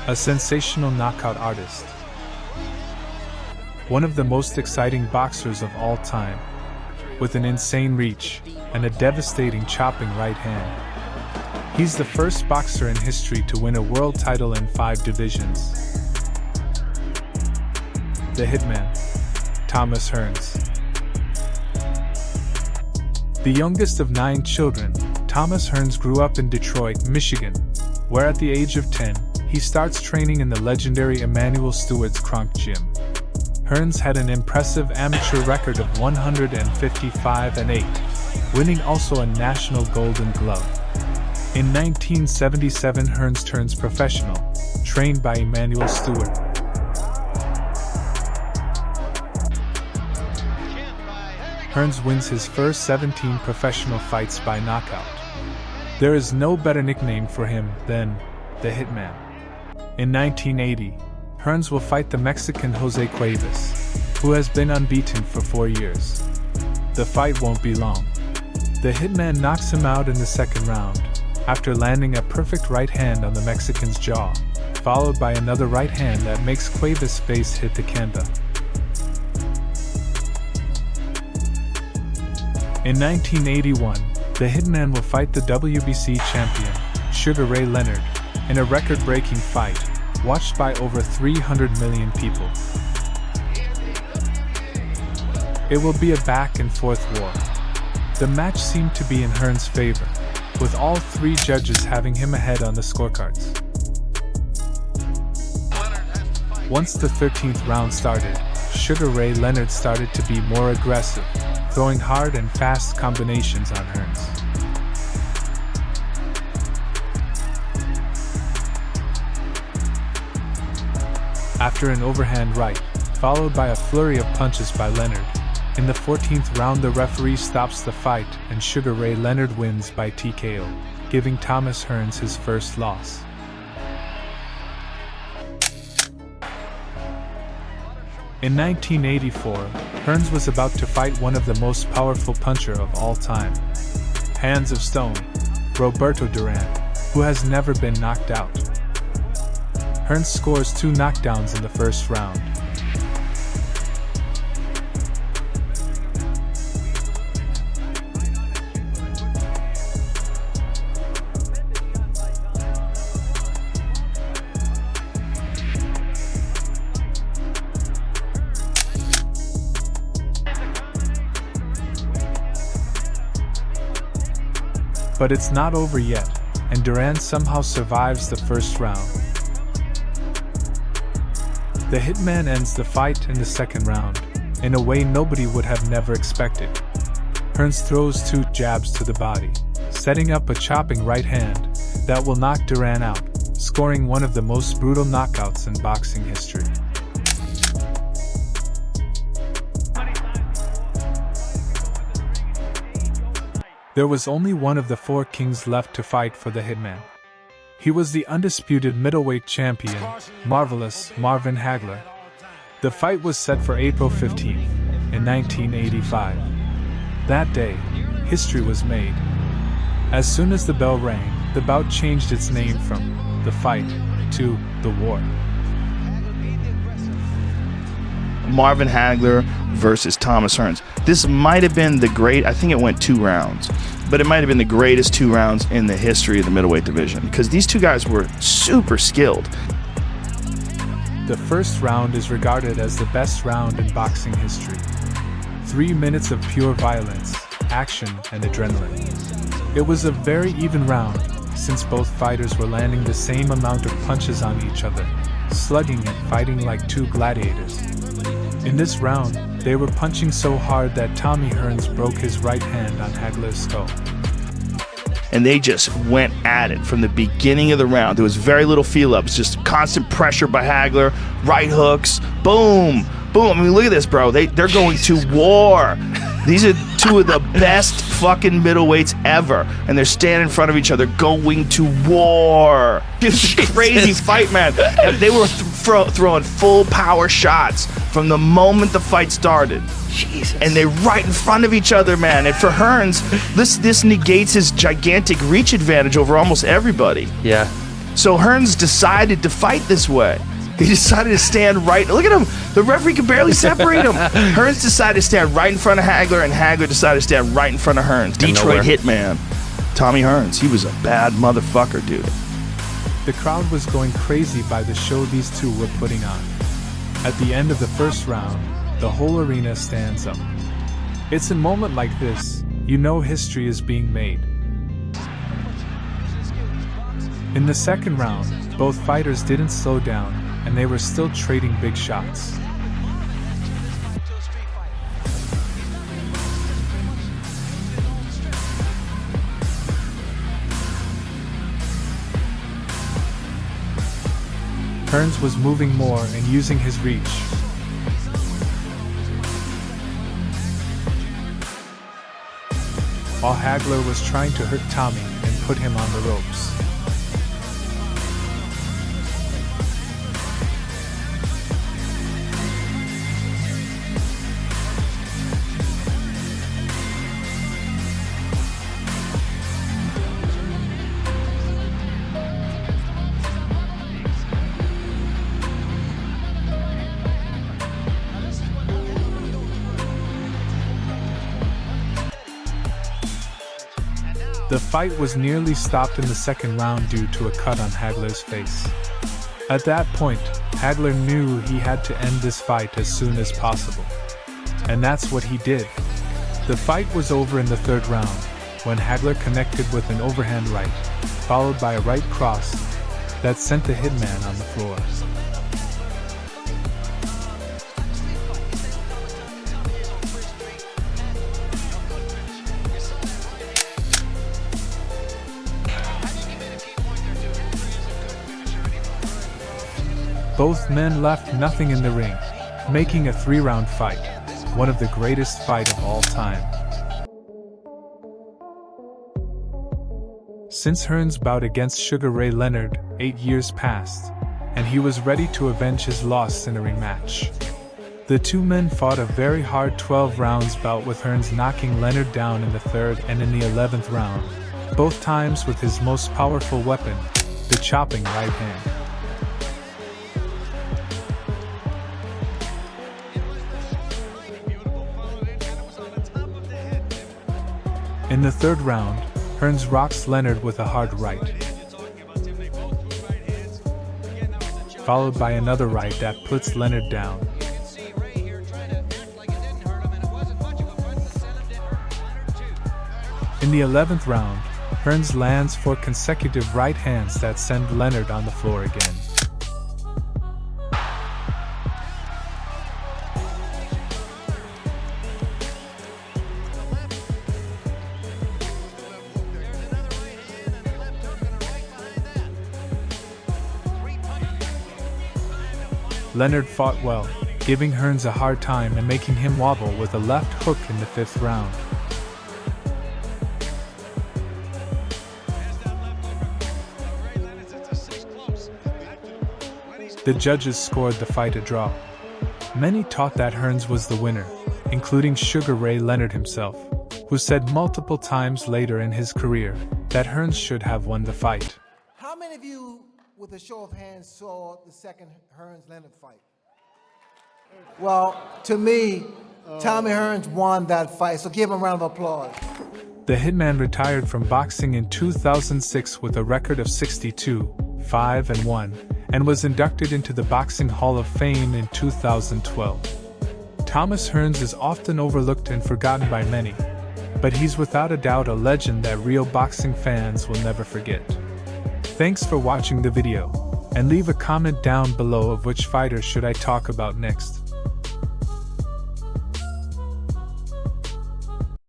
a sensational knockout artist. One of the most exciting boxers of all time, with an insane reach and a devastating chopping right hand. He's the first boxer in history to win a world title in 5 divisions. The Hitman, Thomas Hearns. The youngest of 9 children, Thomas Hearns grew up in Detroit, Michigan, where at the age of 10, he starts training in the legendary Emanuel Stewart's Kronk Gym. Hearns had an impressive amateur record of 155-8, winning also a National Golden Glove. In 1977, Hearns turns professional, trained by Emanuel Stewart. Hearns wins his first 17 professional fights by knockout. There is no better nickname for him than the Hitman. In 1980, Hearns will fight the Mexican Jose Cuevas, who has been unbeaten for 4 years. The fight won't be long. The Hitman knocks him out in the second round, after landing a perfect right hand on the Mexican's jaw, followed by another right hand that makes Cuevas' face hit the canva. In 1981, the Hitman will fight the WBC champion, Sugar Ray Leonard, in a record-breaking fight, watched by over 300 million people. It will be a back-and-forth war. The match seemed to be in Hearns' favor, with all 3 judges having him ahead on the scorecards. Once the 13th round started, Sugar Ray Leonard started to be more aggressive, throwing hard and fast combinations on Hearns. After an overhand right, followed by a flurry of punches by Leonard, in the 14th round the referee stops the fight and Sugar Ray Leonard wins by TKO, giving Thomas Hearns his first loss. In 1984, Hearns was about to fight one of the most powerful puncher of all time, Hands of Stone, Roberto Duran, who has never been knocked out. Hearns scores 2 knockdowns in the first round. But it's not over yet, and Duran somehow survives the first round. The Hitman ends the fight in the second round, in a way nobody would have never expected. Hearns throws 2 jabs to the body, setting up a chopping right hand that will knock Duran out, scoring one of the most brutal knockouts in boxing history. There was only one of the 4 kings left to fight for the Hitman. He was the undisputed middleweight champion, Marvelous Marvin Hagler. The fight was set for April 15th, in 1985. That day, history was made. As soon as the bell rang, the bout changed its name from The Fight to The War. Marvin Hagler versus Thomas Hearns. This might have been I think it went 2 rounds, but it might have been the greatest 2 rounds in the history of the middleweight division because these 2 guys were super skilled. The first round is regarded as the best round in boxing history. 3 minutes of pure violence, action, and adrenaline. It was a very even round, since both fighters were landing the same amount of punches on each other, slugging and fighting like 2 gladiators. In this round, they were punching so hard that Tommy Hearns broke his right hand on Hagler's skull. And they just went at it from the beginning of the round. There was very little feel-ups, just constant pressure by Hagler, right hooks, boom, boom. I mean, look at this, bro. They're going to war. These are 2 of the best fucking middleweights ever, and they're standing in front of each other going to war. It's a crazy fight, man. And they were throwing full power shots from the moment the fight started. Jesus. And they're right in front of each other, man. And for Hearns, this negates his gigantic reach advantage over almost everybody. Yeah. So Hearns decided to fight this way. He decided to stand right. Look at him. The referee could barely separate him. Hearns decided to stand right in front of Hagler, and Hagler decided to stand right in front of Hearns. Detroit Hitman. Tommy Hearns. He was a bad motherfucker, dude. The crowd was going crazy by the show these two were putting on. At the end of the first round, the whole arena stands up. It's a moment like this, you know history is being made. In the second round, both fighters didn't slow down, and they were still trading big shots. Hearns was moving more and using his reach. While Hagler was trying to hurt Tommy and put him on the ropes. The fight was nearly stopped in the second round due to a cut on Hagler's face. At that point, Hagler knew he had to end this fight as soon as possible. And that's what he did. The fight was over in the third round, when Hagler connected with an overhand right, followed by a right cross, that sent the Hitman on the floor. Both men left nothing in the ring, making a 3-round fight, one of the greatest fight of all time. Since Hearns' bout against Sugar Ray Leonard, 8 years passed, and he was ready to avenge his loss in a rematch. The two men fought a very hard 12 rounds bout with Hearns knocking Leonard down in the 3rd and in the 11th round, both times with his most powerful weapon, the chopping right hand. In the 3rd round, Hearns rocks Leonard with a hard right, followed by another right that puts Leonard down. In the 11th round, Hearns lands 4 consecutive right hands that send Leonard on the floor again. Leonard fought well, giving Hearns a hard time and making him wobble with a left hook in the 5th round. The judges scored the fight a draw. Many thought that Hearns was the winner, including Sugar Ray Leonard himself, who said multiple times later in his career that Hearns should have won the fight. How many of you, with a show of hands, saw the second Hearns-Leonard fight? Well, to me, Tommy Hearns won that fight, so give him a round of applause. The Hitman retired from boxing in 2006 with a record of 62-5-1, and was inducted into the Boxing Hall of Fame in 2012. Thomas Hearns is often overlooked and forgotten by many, but he's without a doubt a legend that real boxing fans will never forget. Thanks for watching the video, and leave a comment down below of which fighter should I talk about next.